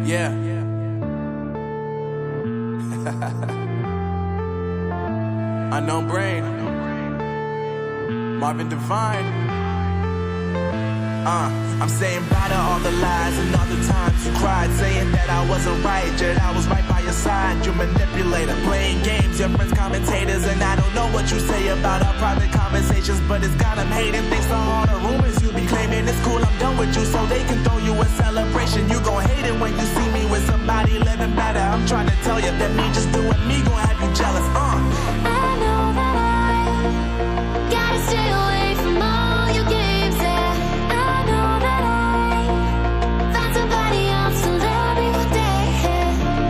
Yeah. Unknown brain. Marvin Divine. I'm saying bye to all the lies and all the times you cried, saying that I wasn't right, yet I was right by your side. You manipulator, playing games, your friends commentators, and I don't know what you say about our private conversations, but it's got them hating. Thanks to all the rumors you be claiming. It's cool, I'm done with you, so they can throw you a celebration. You gon' hate it when you see me with somebody living better. I'm trying to tell you that me just doing me gon' have you jealous. I know that I gotta stay away from all your games. Yeah, I know that I found somebody else to love me one day.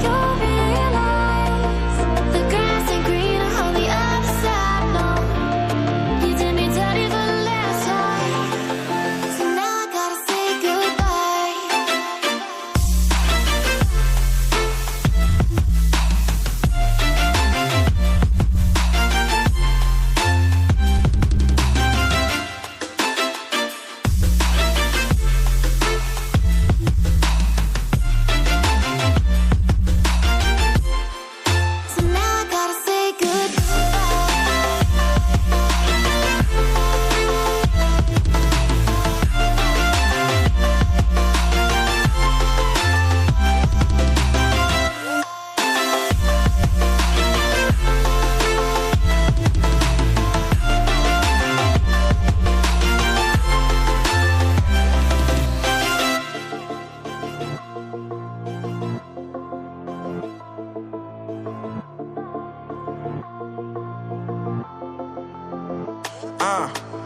You'll realize the grass ain't greener on the other side. No, you did me dirty for the last time, so now I gotta say goodbye. So now I gotta say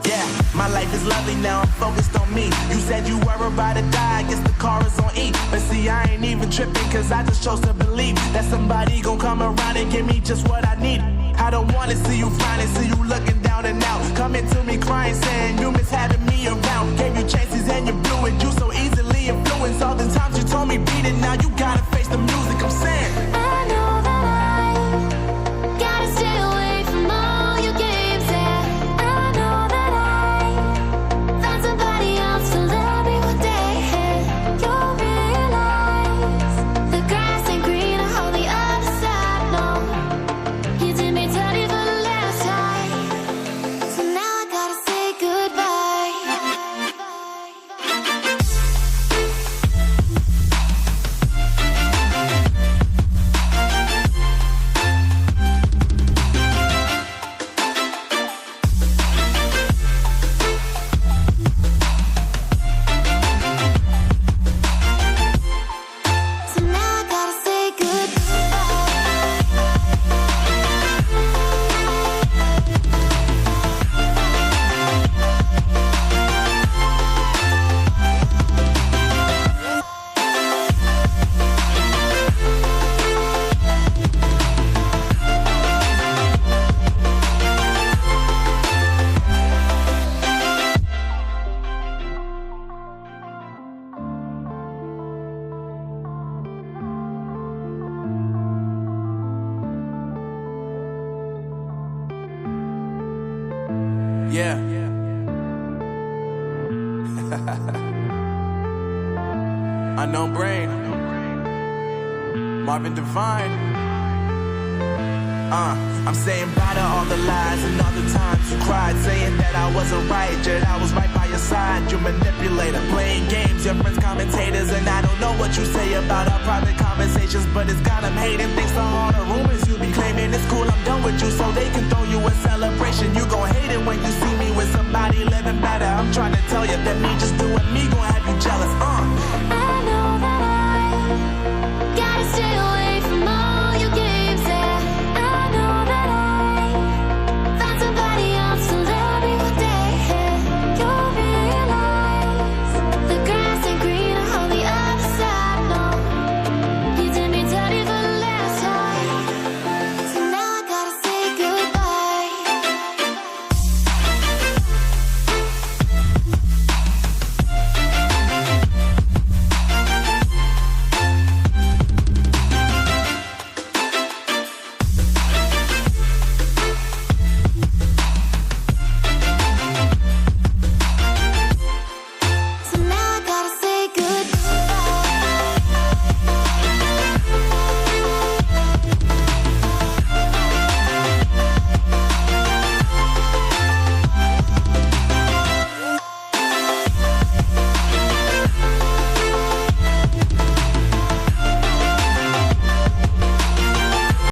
Yeah, my life is lovely now, I'm focused on me. You said you were about to die, I guess the car is on E. But see, I ain't even tripping, cause I just chose to believe that somebody gon' come around and give me just what I need. I don't wanna see you frowning, see you looking down and out, coming to me crying, saying you miss having me around. Gave you chances and you blew it, you so easily influenced. All the times you told me beat it, now you gotta face the music. I'm saying I know that I gotta stay away from all your games. Yeah, I know that I found somebody else to love me one day. You'll realize the grass ain't greener on the other side. No, you did me dirty for the last time, so now I gotta say goodbye. So now I gotta say yeah. Unknown brain. Marvin Divine. I'm saying bye to all the lies and all the times you cried, saying that I wasn't right, yet I was right by your side. You manipulator, playing games, your friends commentators, and I don't know what you say about our private conversations, but it's got them hating. Thanks to all the rumors you be claiming. It's cool, I'm done with you, so they can